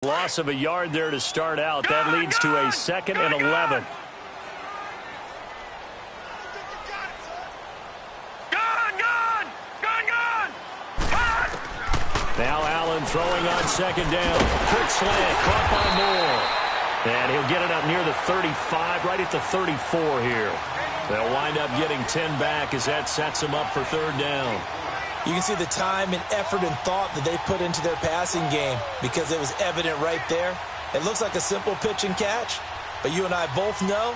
Loss of a yard there to start out. That leads to a 2nd and 11. Now Allen throwing on 2nd down. Quick slant, caught by Moore. And he'll get it up near the 35, right at the 34 here. They'll wind up getting 10 back as that sets them up for 3rd down. You can see the time and effort and thought that they put into their passing game because it was evident right there. It looks like a simple pitch and catch, but you and I both know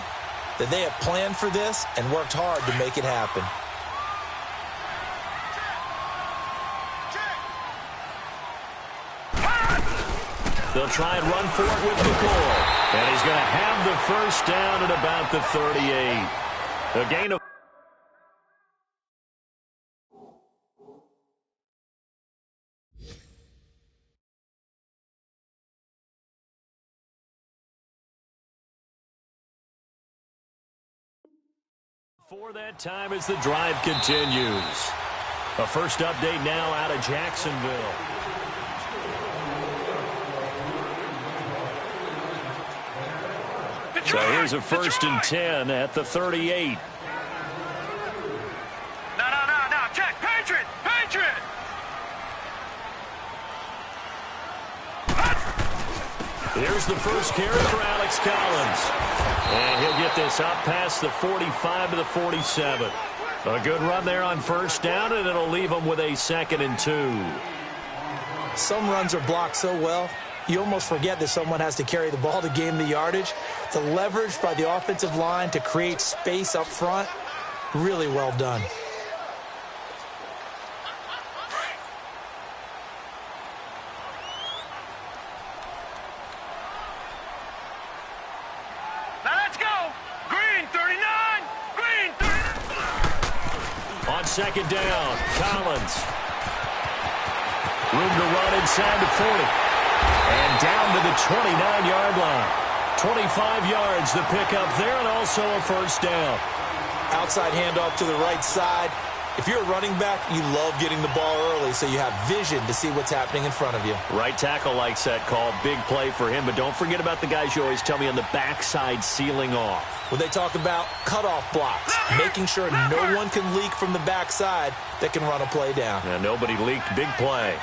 that they have planned for this and worked hard to make it happen. They'll try and run for it with McCoy. And he's going to have the 1st down at about the 38. A gain of for that time as the drive continues. A first update now out of Jacksonville. So here's a 1st and 10 at the 38. No, check, Patriot. Here's the first carry for Alex Collins. And he'll get this up past the 45 to the 47. A good run there on 1st down, and it'll leave him with a 2nd and 2. Some runs are blocked so well, you almost forget that someone has to carry the ball to gain the yardage. The leverage by the offensive line to create space up front, really well done. Now let's go. Green 39. Green 39. On 2nd down, Collins. Room to run inside the 40. And down to the 29-yard line. 25 yards the pickup there, and also a 1st down. Outside handoff to the right side. If you're a running back, you love getting the ball early so you have vision to see what's happening in front of you. Right tackle likes that call. Big play for him, but don't forget about the guys you always tell me on the backside sealing off. Well, they talk about cutoff blocks, making sure no one can leak from the backside that can run a play down. And nobody leaked. Big play.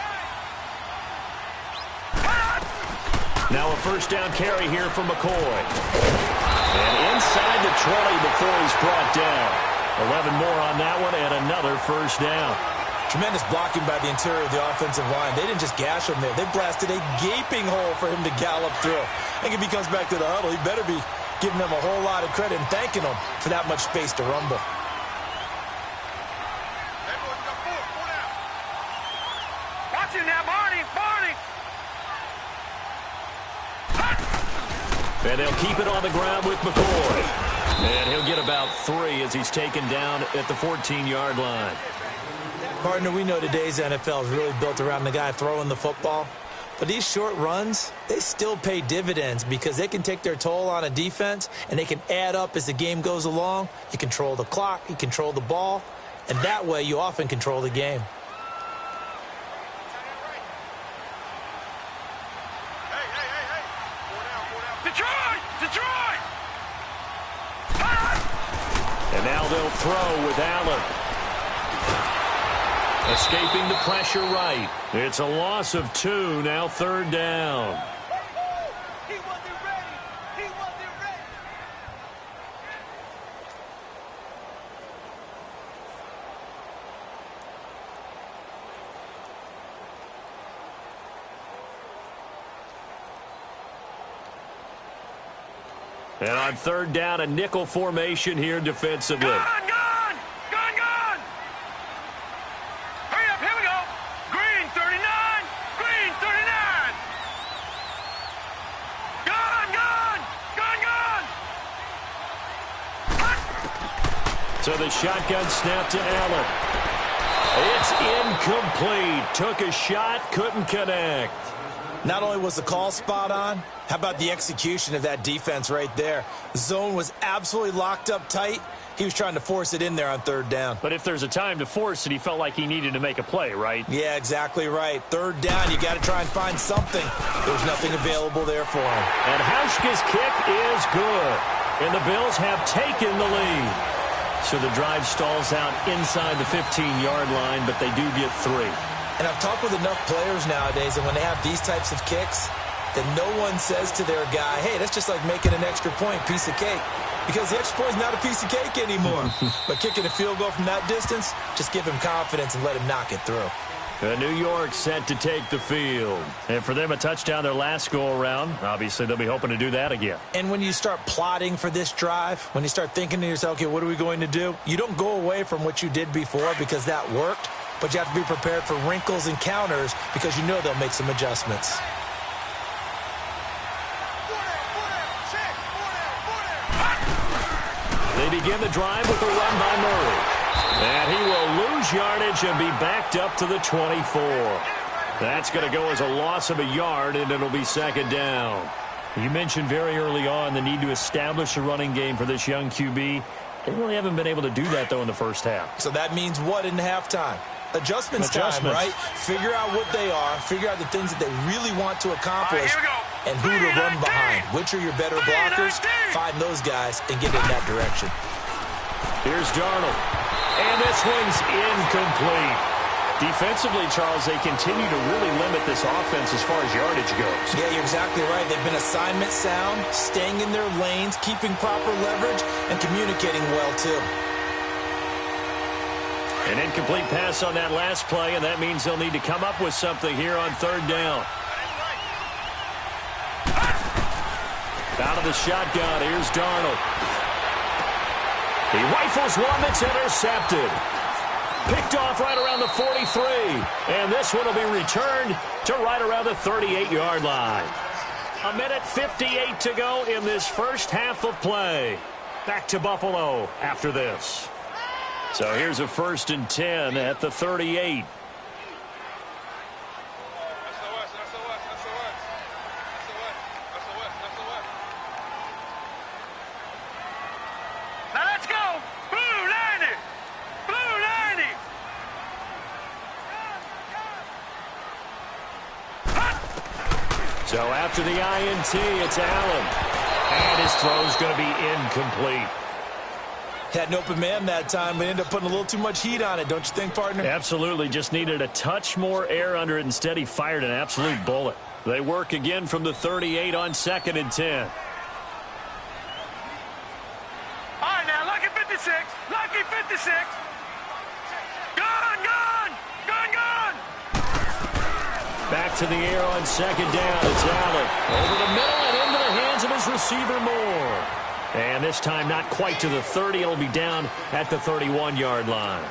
Now a 1st down carry here for McCoy. And inside the 20 before he's brought down. 11 more on that one and another 1st down. Tremendous blocking by the interior of the offensive line. They didn't just gash him there. They blasted a gaping hole for him to gallop through. I think if he comes back to the huddle, he better be giving them a whole lot of credit and thanking them for that much space to rumble. Watch him now, Barney. And they'll keep it on the ground with McCoy. And he'll get about 3 as he's taken down at the 14-yard line. Partner, we know today's NFL is really built around the guy throwing the football. But these short runs, they still pay dividends because they can take their toll on a defense, and they can add up as the game goes along. You control the clock, you control the ball, and that way you often control the game. Detroit! And now they'll throw with Allen. Escaping the pressure right. It's a loss of 2, now 3rd down. He wasn't ready. And on 3rd down, a nickel formation here defensively. Gone! Hurry up, here we go. Green 39. Gone! So the shotgun snap to Allen. It's incomplete. Took a shot, couldn't connect. Not only was the call spot on, how about the execution of that defense right there? The zone was absolutely locked up tight. He was trying to force it in there on third down. But if there's a time to force it, he felt like he needed to make a play, right? Yeah, exactly right. Third down, you got to try and find something. There's nothing available there for him. And Hauschka's kick is good. And the Bills have taken the lead. So the drive stalls out inside the 15-yard line, but they do get 3. And I've talked with enough players nowadays, and when they have these types of kicks, then no one says to their guy, hey, that's just like making an extra point, piece of cake. Because the extra point is not a piece of cake anymore. But kicking a field goal from that distance, just give him confidence and let him knock it through. New York set to take the field. And for them, a touchdown their last go-around. Obviously, they'll be hoping to do that again. And when you start plotting for this drive, when you start thinking to yourself, okay, what are we going to do? You don't go away from what you did before because that worked. But you have to be prepared for wrinkles and counters because you know they'll make some adjustments. They begin the drive with a run by Murray. And he will lose yardage and be backed up to the 24. That's going to go as a loss of a yard, and it'll be second down. You mentioned very early on the need to establish a running game for this young QB. They really haven't been able to do that, though, in the first half. So that means what in halftime? Adjustments time, right? Figure out what they are. Figure out the things that they really want to accomplish. And who to run behind. Which are your better blockers? Find those guys and get in that direction. Here's Darnold. And this one's incomplete. Defensively, Charles, they continue to really limit this offense as far as yardage goes. Yeah, you're exactly right. They've been assignment sound, staying in their lanes, keeping proper leverage, and communicating well, too. An incomplete pass on that last play, and that means they'll need to come up with something here on third down. Out of the shotgun, here's Darnold. He rifles one that's intercepted. Picked off right around the 43. And this one will be returned to right around the 38-yard line. 1:58 to go in this first half of play. Back to Buffalo after this. So here's a 1st and 10 at the 38. Now let's go. Blue 90. Blue 90. So after the INT, it's Allen. And his throw's going to be incomplete. Had an open man that time, but ended up putting a little too much heat on it, don't you think, partner? Absolutely. Just needed a touch more air under it. Instead, he fired an absolute bullet. They work again from the 38 on 2nd and 10. All right, now, lucky 56. Lucky 56. Gone, gone. Gone, gone. Back to the air on 2nd down. It's Allen. Over the middle and into the hands of his receiver, Moore. And this time not quite to the 30. It'll be down at the 31-yard line.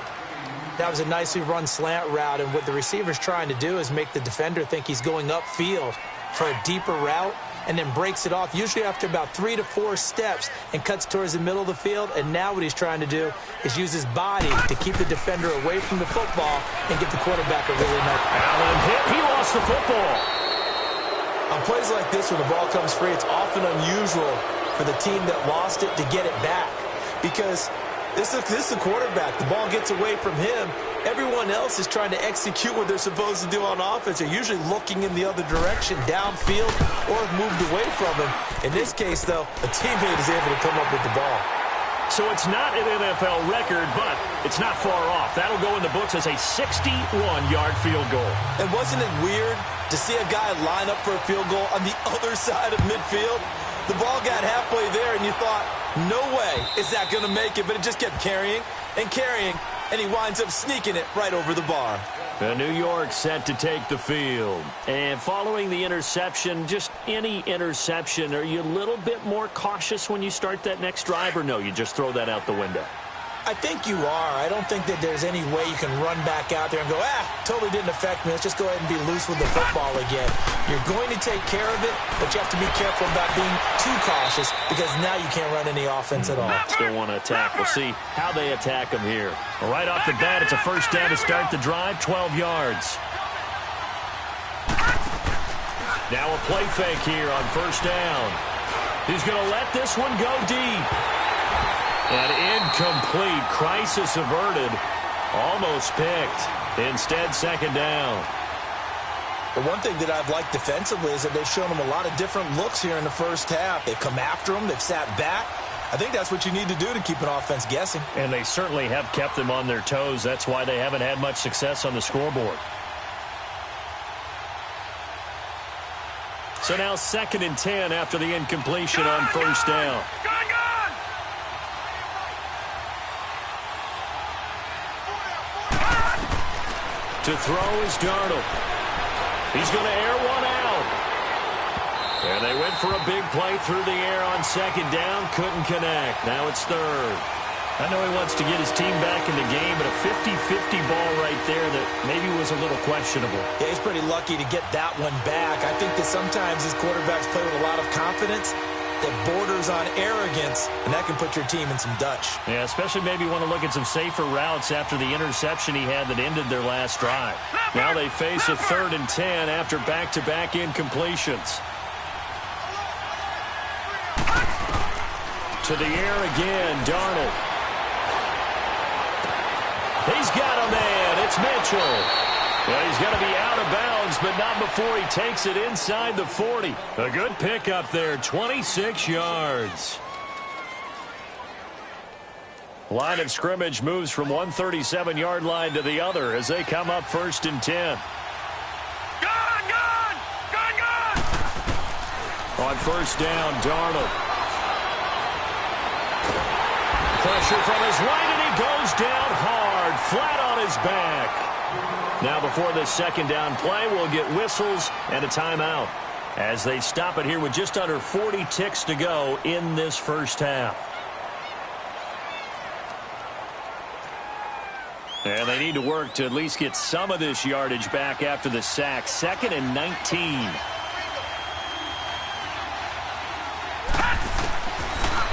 That was a nicely run slant route, and what the receiver's trying to do is make the defender think he's going upfield for a deeper route and then breaks it off, usually after about 3 to 4 steps, and cuts towards the middle of the field. And now what he's trying to do is use his body to keep the defender away from the football and get the quarterback a really nice. Allen hit. He lost the football. On plays like this, when the ball comes free, it's often unusual for the team that lost it to get it back, because this is the quarterback. The ball gets away from him. Everyone else is trying to execute what they're supposed to do on offense. They're usually looking in the other direction, downfield, or moved away from him. In this case, though, a teammate is able to come up with the ball. So it's not an NFL record, but it's not far off. That'll go in the books as a 61-yard field goal. And wasn't it weird to see a guy line up for a field goal on the other side of midfield? The ball got halfway there, and you thought, no way is that going to make it. But it just kept carrying and carrying, and he winds up sneaking it right over the bar. New York set to take the field. And following the interception, just any interception, are you a little bit more cautious when you start that next drive, or no, you just throw that out the window? I think you are. I don't think that there's any way you can run back out there and go, totally didn't affect me. Let's just go ahead and be loose with the football again. You're going to take care of it, but you have to be careful about being too cautious, because now you can't run any offense at all. Still want to attack. We'll see how they attack them here. Right off the bat, it's a 1st down to start the drive, 12 yards. Now a play fake here on first down. He's going to let this one go deep. And incomplete. Crisis averted. Almost picked. Instead, second down. The one thing that I've liked defensively is that they've shown them a lot of different looks here in the first half. They've come after them. They've sat back. I think that's what you need to do to keep an offense guessing. And they certainly have kept them on their toes. That's why they haven't had much success on the scoreboard. So now 2nd and 10 after the incompletion on first down. To throw is Darnold. He's going to air one out. And they went for a big play through the air on second down. Couldn't connect. Now it's third. I know he wants to get his team back in the game, but a 50-50 ball right there that maybe was a little questionable. Yeah, he's pretty lucky to get that one back. I think that sometimes his quarterbacks play with a lot of confidence that borders on arrogance, and that can put your team in some Dutch. Yeah, especially maybe want to look at some safer routes after the interception he had that ended their last drive. Now they face a 3rd and 10 after back-to-back incompletions. To the air again, Darnold. He's got a man. It's Mitchell. Well, he's going to be out of bounds, but not before he takes it inside the 40. A good pickup there, 26 yards. Line of scrimmage moves from one 37-yard line to the other as they come up 1st and 10. On first down, Darnold. Pressure from his right, and he goes down hard, flat on his back. Now before this second down play, we'll get whistles and a timeout as they stop it here with just under 40 ticks to go in this first half. And they need to work to at least get some of this yardage back after the sack. 2nd and 19.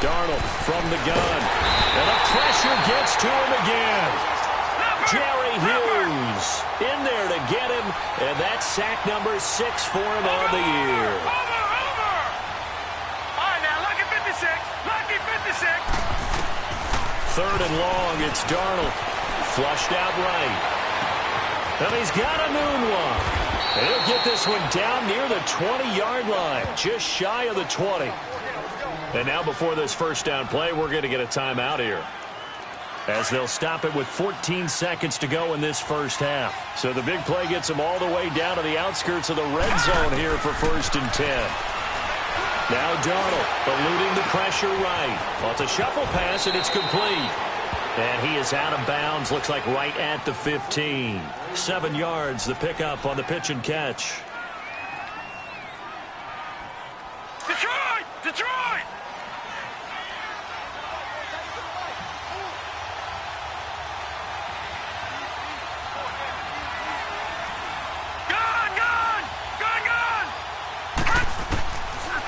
Darnold from the gun. And the pressure gets to him again. Jerry Hughes in there to get him. And that's sack number 6 for him on the year. Over. All right, now, lucky 56. Lucky 56. 3rd and long, it's Darnold. Flushed out right. And he's got a noon one. And he'll get this one down near the 20-yard line. Just shy of the 20. And now before this first down play, we're going to get a timeout here, as they'll stop it with 14 seconds to go in this first half. So the big play gets them all the way down to the outskirts of the red zone here for 1st and 10. Now Darnold eluding the pressure right. Well, it's a shuffle pass, and it's complete. And he is out of bounds, looks like right at the 15. 7 yards, the pickup on the pitch and catch. Detroit!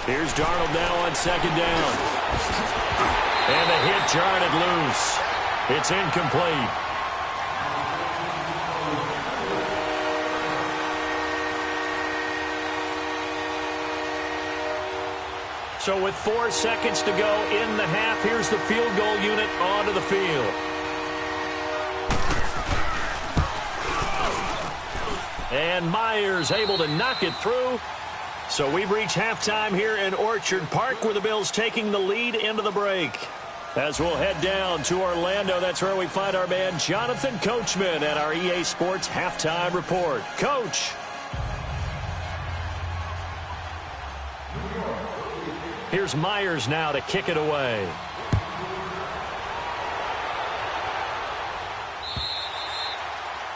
Here's Darnold now on second down. And the hit jarred it loose. It's incomplete. So with 4 seconds to go in the half, here's the field goal unit onto the field. And Myers able to knock it through. So we've reached halftime here in Orchard Park, where the Bills taking the lead into the break. As we'll head down to Orlando, that's where we find our man Jonathan Coachman at our EA Sports Halftime Report. Coach. Here's Myers now to kick it away.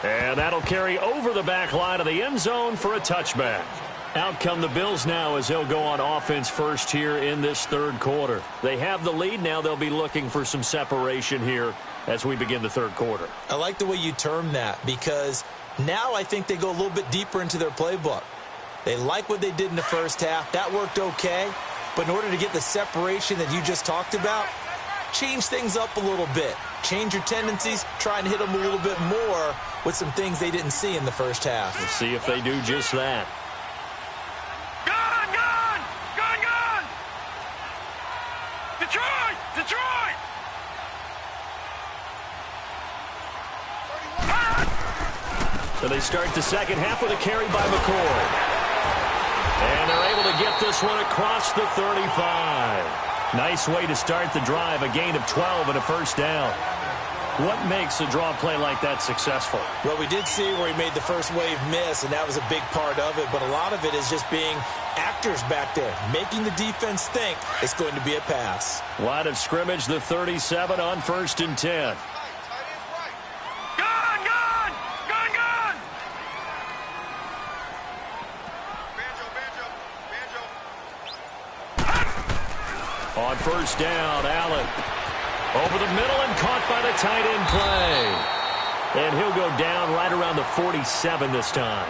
And that'll carry over the back line of the end zone for a touchback. Out come the Bills now as they'll go on offense first here in this third quarter. They have the lead now. They'll be looking for some separation here as we begin the third quarter. I like the way you term that, because now I think they go a little bit deeper into their playbook. They like what they did in the first half. That worked okay. But in order to get the separation that you just talked about, change things up a little bit. Change your tendencies, try and hit them a little bit more with some things they didn't see in the first half. We'll see if they do just that. Go! So they start the second half with a carry by McCoy. And they're able to get this one across the 35. Nice way to start the drive, a gain of 12 and a first down. What makes a draw play like that successful? Well, we did see where he made the first wave miss, and that was a big part of it. But a lot of it is just being actors back there, making the defense think it's going to be a pass. Line of scrimmage, the 37 on 1st and 10. On first down, Allen. Over the middle and caught by the tight end play. And he'll go down right around the 47 this time.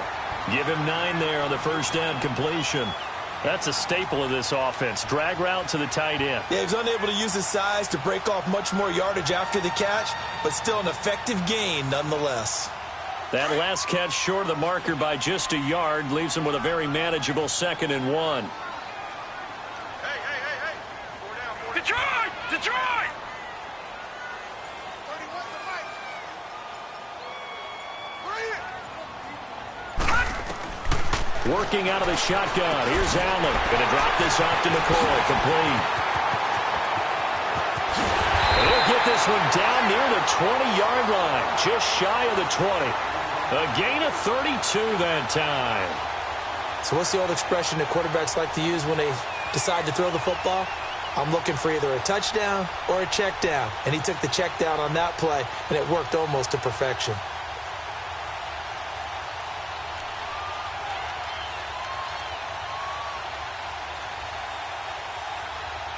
Give him 9 there on the first down completion. That's a staple of this offense. Drag route to the tight end. Yeah, he was unable to use his size to break off much more yardage after the catch, but still an effective gain nonetheless. That last catch short of the marker by just a yard leaves him with a very manageable 2nd and 1. Detroit! Detroit! Working out of the shotgun. Here's Allen. Going to drop this off to McCoy. Complete. And he'll get this one down near the 20-yard line. Just shy of the 20. A gain of 32 that time. So what's the old expression that quarterbacks like to use when they decide to throw the football? I'm looking for either a touchdown or a check down. And he took the check down on that play, and it worked almost to perfection.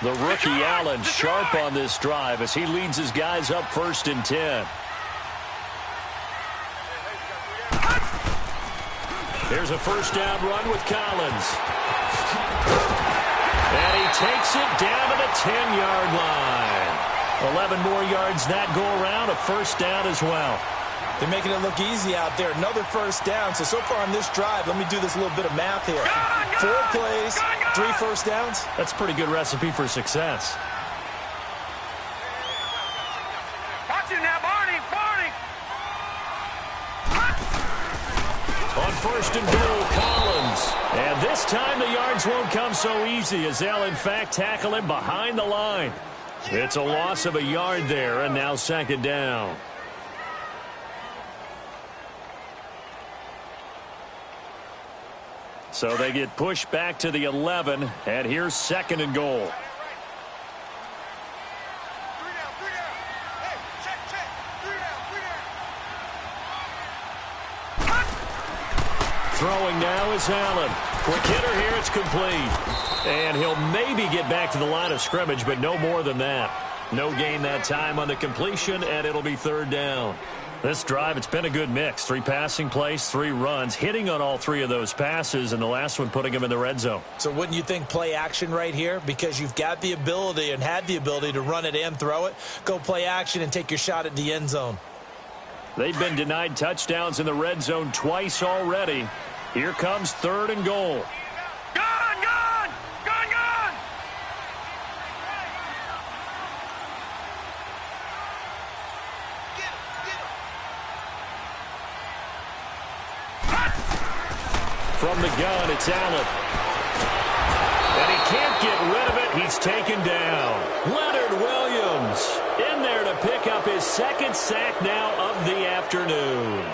The rookie Allen sharp on this drive as he leads his guys up 1st and 10. Here's a first down run with Collins. And he takes it down to the 10-yard line. 11 more yards that go around, a first down as well. They're making it look easy out there. Another first down. So far on this drive, let me do this little bit of math here. 4 plays, 3 first downs. That's a pretty good recipe for success. Watch it now, Barney! Barney! On 1st and goal, Collins. And this time the yards won't come so easy as they'll, in fact, tackle him behind the line. It's a loss of a yard there, and now 2nd down. So they get pushed back to the 11, and here's 2nd and goal. Throwing now is Allen. Quick hitter here, it's complete. And he'll maybe get back to the line of scrimmage, but no more than that. No gain that time on the completion, and it'll be 3rd down. This drive, it's been a good mix. 3 passing plays, 3 runs, hitting on all 3 of those passes, and the last one putting him in the red zone. So wouldn't you think play action right here? Because you've got the ability and had the ability to run it and throw it. Go play action and take your shot at the end zone. They've been denied touchdowns in the red zone twice already. Here comes 3rd and goal. Gone! Gone! Gone! Gone! From the gun, it's Allen. And he can't get rid of it. He's taken down. Leonard Williams in there to pick up his 2nd sack now of the afternoon.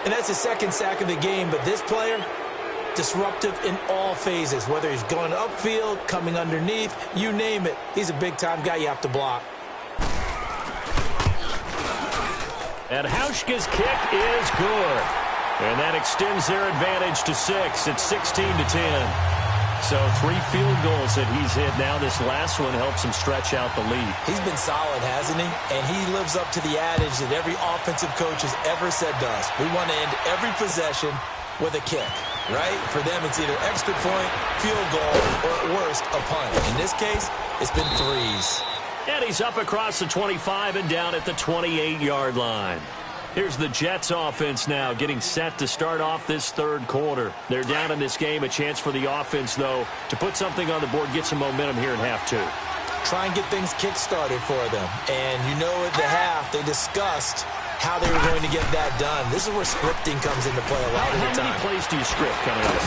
And that's his 2nd sack of the game, but this player, disruptive in all phases, whether he's going upfield, coming underneath, you name it. He's a big-time guy you have to block. And Hauschka's kick is good. And that extends their advantage to 6. It's 16-10. So 3 field goals that he's hit now. This last one helps him stretch out the lead. He's been solid, hasn't he? And he lives up to the adage that every offensive coach has ever said to us. We want to end every possession with a kick, right? For them, it's either extra point, field goal, or at worst, a punt. In this case, it's been 3s. And he's up across the 25 and down at the 28-yard line. Here's the Jets offense now getting set to start off this 3rd quarter. They're down in this game. A chance for the offense, though, to put something on the board, get some momentum here in half 2. Try and get things kick-started for them. And you know at the half, they discussed how they were going to get that done. This is where scripting comes into play a lot of the time. How many plays do you script coming out of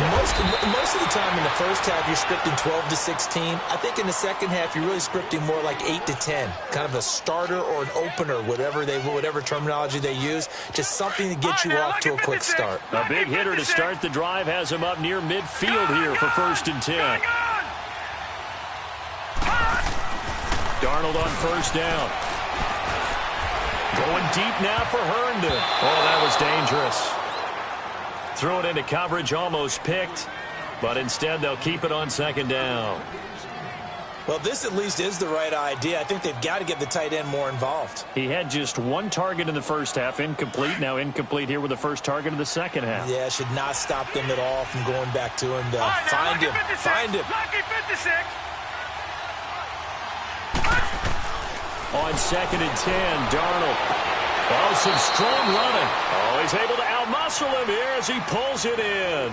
Most of the time in the first half, you're scripting 12 to 16. I think in the second half, you're really scripting more like 8 to 10. Kind of a starter or an opener, whatever terminology they use. Just something to get you off to a quick start. A big hitter to start the drive has him up near midfield here for 1st and 10. Darnold on 1st down. Going deep now for Herndon. Oh, that was dangerous. Threw it into coverage, almost picked, but instead they'll keep it on 2nd down. Well, this at least is the right idea. I think they've got to get the tight end more involved. He had just 1 target in the first half, incomplete. Now incomplete here with the first target of the second half. Yeah, should not stop them at all from going back to him to find him. Find him. Lucky 56. On 2nd and 10, Darnold. Oh, some strong running. Oh, he's able to outmuscle him here as he pulls it in.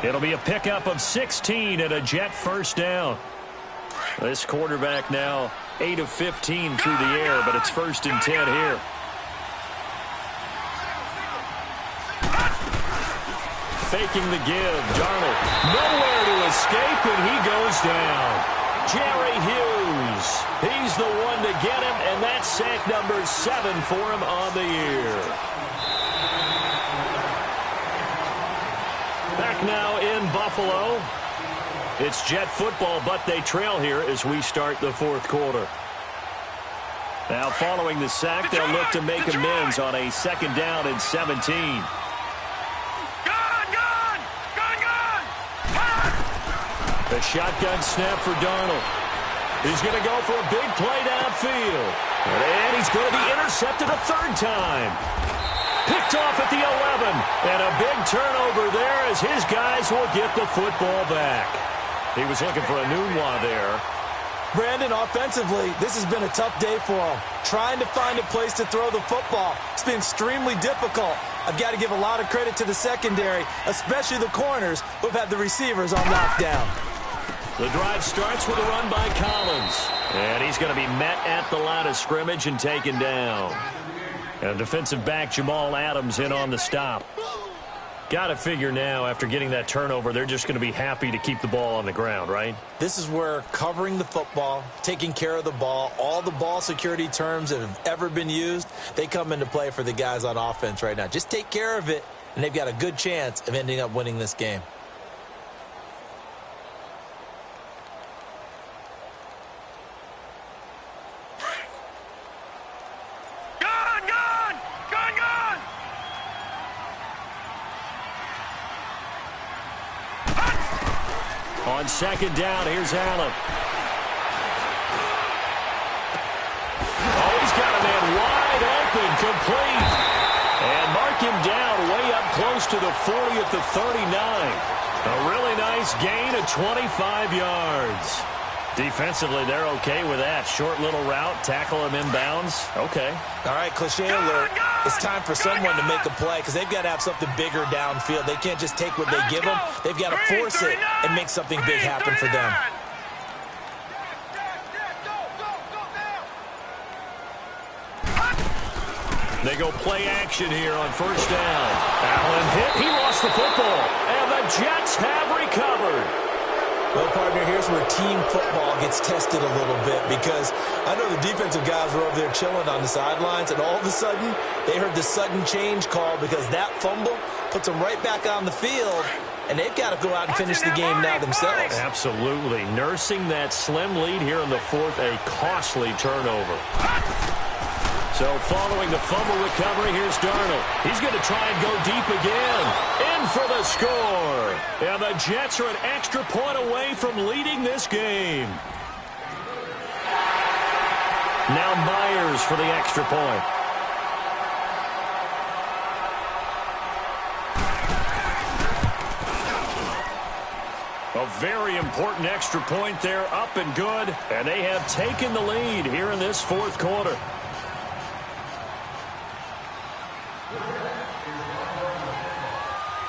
It'll be a pickup of 16 and a Jet 1st down. This quarterback now 8 of 15 through the air, but it's 1st and 10 here. Faking the give, Darnold. Nowhere to escape, and he goes down. Jerry Hughes. He's the one to get him, and that's sack number 7 for him on the year. Back now in Buffalo. It's Jet football, but they trail here as we start the 4th quarter. Now following the sack, they'll look to make amends on a 2nd down and 17. The shotgun snap for Darnold. He's going to go for a big play downfield. And he's going to be intercepted a 3rd time. Picked off at the 11. And a big turnover there as his guys will get the football back. He was looking for a Nunwa there. Brandon, offensively, this has been a tough day for him. Trying to find a place to throw the football. It's been extremely difficult. I've got to give a lot of credit to the secondary, especially the corners who've had the receivers on lockdown. The drive starts with a run by Collins. And he's going to be met at the line of scrimmage and taken down. And defensive back Jamal Adams in on the stop. Got to figure now, after getting that turnover, they're just going to be happy to keep the ball on the ground, right? This is where covering the football, taking care of the ball, all the ball security terms that have ever been used, they come into play for the guys on offense right now. Just take care of it, and they've got a good chance of ending up winning this game. On 2nd down, here's Allen. Oh, he's got a man wide open, complete. And mark him down way up close to the 40 at the 39. A really nice gain of 25 yards. Defensively, they're okay with that. Short little route, tackle him inbounds. Okay. All right, cliche alert. It's time for someone to make a play because they've got to have something bigger downfield. They can't just take what they give them. They've got to force it and make something big happen for them. They go play action here on 1st down. Allen hit. He lost the football. And the Jets have recovered. Well, partner, here's where team football gets tested a little bit because I know the defensive guys were over there chilling on the sidelines, and all of a sudden, they heard the sudden change call because that fumble puts them right back on the field, and they've got to go out and finish the game now themselves. Absolutely. Nursing that slim lead here in the 4th, a costly turnover. So following the fumble recovery, here's Darnold. He's going to try and go deep again. In for the score. And the Jets are an extra point away from leading this game. Now Myers for the extra point. A very important extra point there, up and good. And they have taken the lead here in this 4th quarter.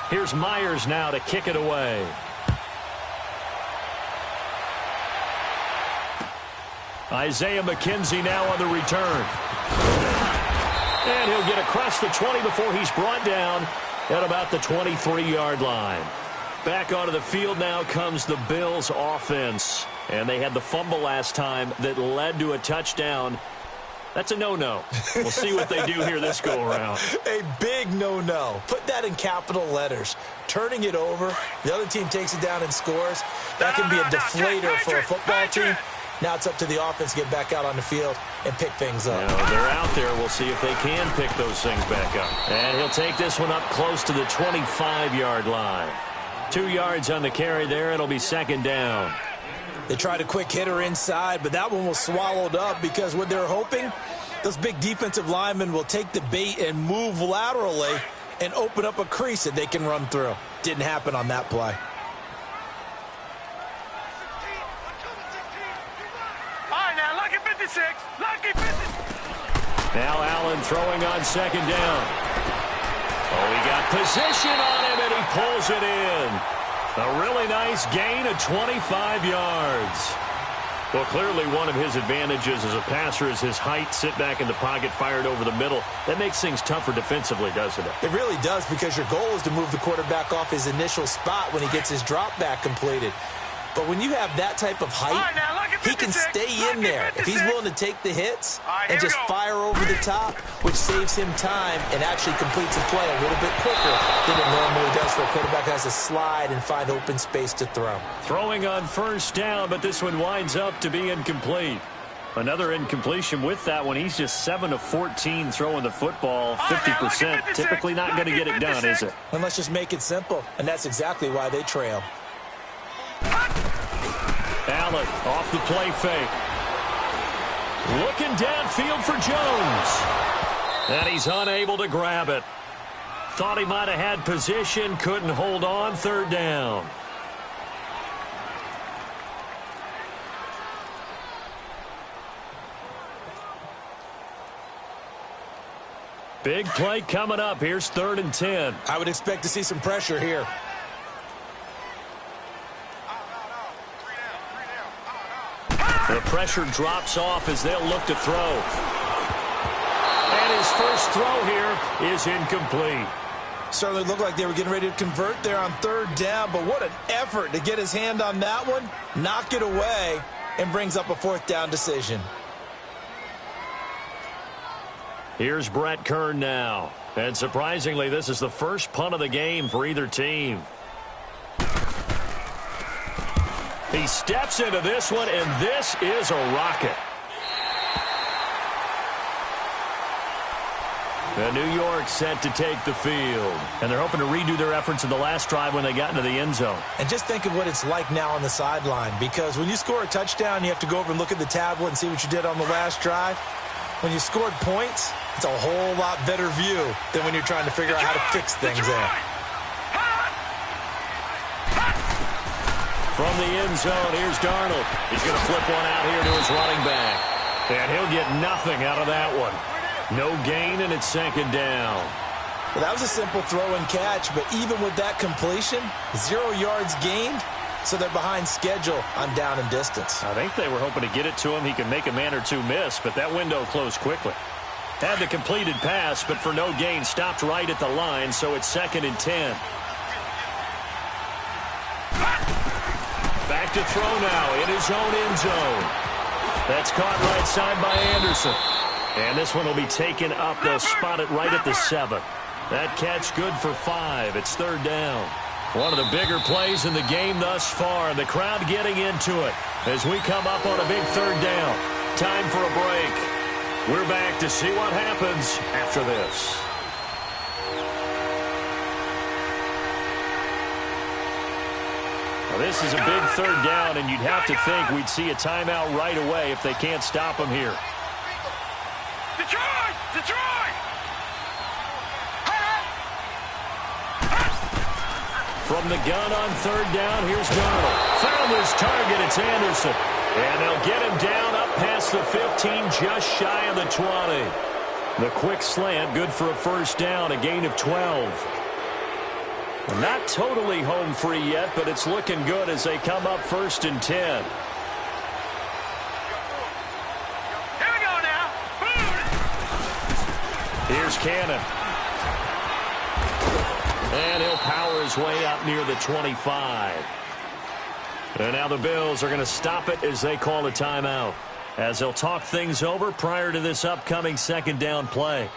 Here's Myers now to kick it away. Isaiah McKenzie now on the return. And he'll get across the 20 before he's brought down at about the 23-yard line. Back onto the field now comes the Bills offense. And they had the fumble last time that led to a touchdown. That's a no-no. We'll see what they do here this go-around. A big no-no. Put that in capital letters. Turning it over, the other team takes it down and scores. That can be a deflator for a football team. Now it's up to the offense to get back out on the field and pick things up. They're out there. We'll see if they can pick those things back up. And he'll take this one up close to the 25-yard line. 2 yards on the carry there. It'll be second down. They tried a quick hitter inside, but that one was swallowed up because what they're hoping, those big defensive linemen will take the bait and move laterally and open up a crease that they can run through. Didn't happen on that play. All right, now, lucky 56. Lucky 56. Now Allen throwing on second down. Oh, he got position on him, and he pulls it in. A really nice gain of 25 yards. Well, clearly one of his advantages as a passer is his height. Sit back in the pocket, fired over the middle. That makes things tougher defensively, doesn't it? It really does, because your goal is to move the quarterback off his initial spot when he gets his drop back completed. But when you have that type of height, right, now, he can stay in there. If he's willing to take the hits and just fire over the top, which saves him time and actually completes a play a little bit quicker than it normally does for a quarterback who has to slide and find open space to throw. Throwing on first down, but this one winds up to be incomplete. Another incompletion with that one. He's just 7 of 14 throwing the football, 50%. Typically not going to get it done, is it? And let's just make it simple, and that's exactly why they trail. Allen off the play fake. Looking downfield for Jones. And he's unable to grab it. Thought he might have had position, couldn't hold on. Third down. Big play coming up. Here's 3rd and 10. I would expect to see some pressure here. The pressure drops off as they'll look to throw. And his first throw here is incomplete. Certainly looked like they were getting ready to convert there on 3rd down, but what an effort to get his hand on that one, knock it away, and brings up a 4th down decision. Here's Brett Kern now. And surprisingly, this is the first punt of the game for either team. He steps into this one, and this is a rocket. And New York set to take the field. And they're hoping to redo their efforts in the last drive when they got into the end zone. And just think of what it's like now on the sideline, because when you score a touchdown, you have to go over and look at the tablet and see what you did on the last drive. When you scored points, it's a whole lot better view than when you're trying to figure out how to fix things there. From the end zone, here's Darnold. He's going to flip one out here to his running back. And he'll get nothing out of that one. No gain, and it's 2nd down. Well, that was a simple throw and catch, but even with that completion, 0 yards gained, so they're behind schedule on down and distance. I think they were hoping to get it to him. He can make a man or two miss, but that window closed quickly. Had the completed pass, but for no gain, stopped right at the line, so it's 2nd and 10. Back to throw now in his own end zone. That's caught right side by Anderson. And this one will be taken up. They'll spot it right at the 7. That catch good for 5. It's 3rd down. One of the bigger plays in the game thus far. The crowd getting into it as we come up on a big 3rd down. Time for a break. We're back to see what happens after this. Now, this is a big 3rd down, and you'd have to think we'd see a timeout right away if they can't stop him here. Detroit! Detroit! From the gun on 3rd down, here's Darnold. Found his target, it's Anderson. And they'll get him down up past the 15, just shy of the 20. The quick slant, good for a 1st down, a gain of 12. Not totally home free yet, but it's looking good as they come up 1st and 10. Here's Cannon. And he'll power his way up near the 25. And now the Bills are going to stop it as they call a timeout, as they'll talk things over prior to this upcoming second down play.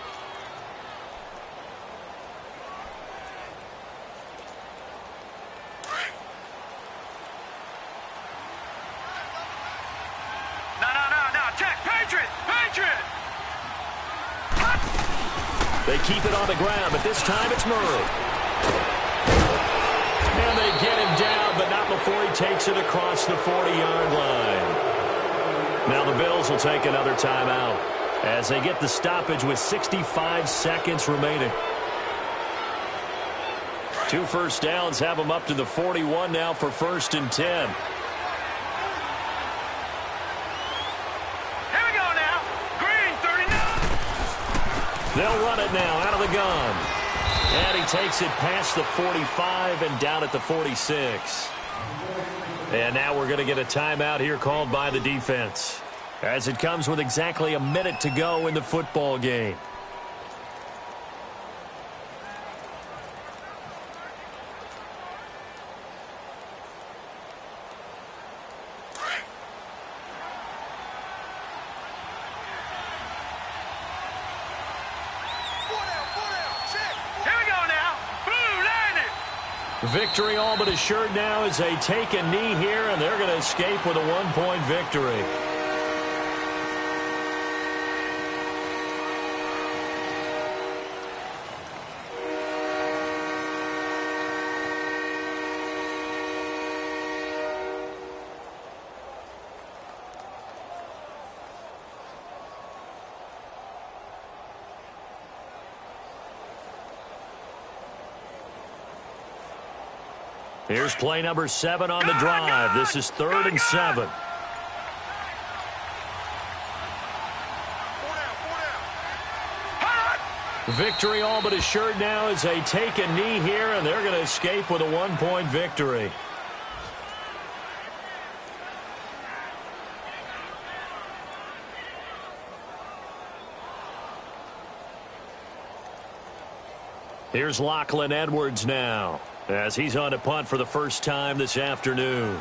They keep it on the ground, but this time it's Murray. And they get him down, but not before he takes it across the 40-yard line. Now the Bills will take another timeout as they get the stoppage with 65 seconds remaining. 2 first downs have them up to the 41 now for 1st and 10. They'll run it now out of the gun. And he takes it past the 45 and down at the 46. And now we're going to get a timeout here called by the defense, as it comes with exactly a minute to go in the football game. Victory all but assured now as they take a knee here, and they're going to escape with a 1-point victory. Here's play number 7 on the drive. This is 3rd and 7. Victory all but assured now as they take a knee here, and they're going to escape with a 1-point victory. Here's Lachlan Edwards now, as he's on to punt for the first time this afternoon.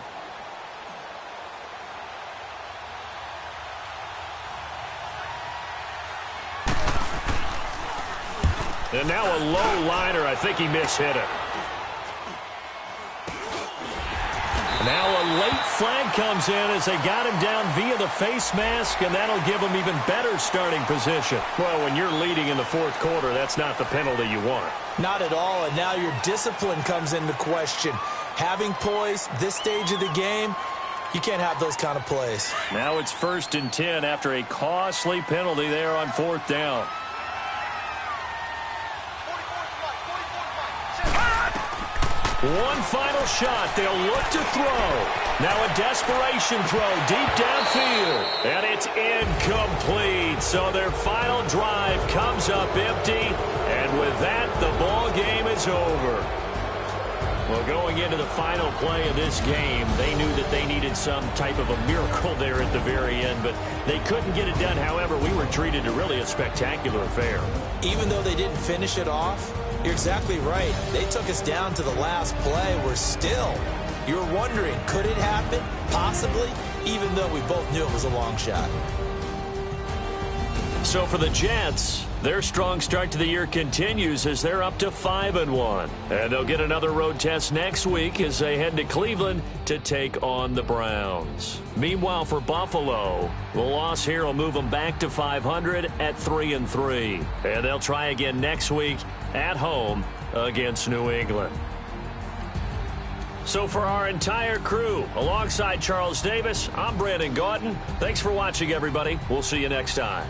And now a low liner. I think he mishit it. Now a late flag comes in as they got him down via the face mask, and that'll give him even better starting position. Well, when you're leading in the 4th quarter, that's not the penalty you want. Not at all, and now your discipline comes into question. Having poise this stage of the game, you can't have those kind of plays. Now it's 1st and 10 after a costly penalty there on 4th down. One final shot. They'll look to throw. Now a desperation throw deep downfield. And it's incomplete. So their final drive comes up empty. And with that, the ball game is over. Well, going into the final play of this game, they knew that they needed some type of a miracle there at the very end, but they couldn't get it done. However, we were treated to really a spectacular affair. Even though they didn't finish it off, you're exactly right. They took us down to the last play. We're still, you're wondering, could it happen? Possibly, even though we both knew it was a long shot. So for the Jets, their strong start to the year continues as they're up to 5-1. And they'll get another road test next week as they head to Cleveland to take on the Browns. Meanwhile, for Buffalo, the loss here will move them back to 500 at 3-3. And they'll try again next week at home against New England. So for our entire crew, alongside Charles Davis, I'm Brandon Gaudin. Thanks for watching, everybody. We'll see you next time.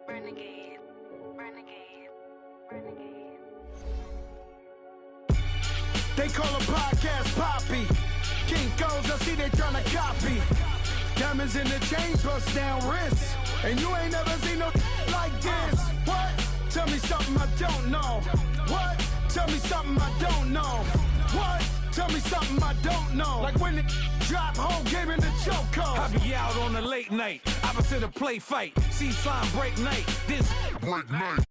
Renegade, renegade, renegade. They call a podcast Poppy. Kinkos, I see they tryna copy. Diamonds in the chain, bust down wrists. And you ain't never seen no like this. What? Tell me something I don't know. What? Tell me something I don't know. What? Tell me something I don't know. Like when it drop, whole game in the chokehold. I be out on a late night, opposite a play fight. See slime break night, this break night.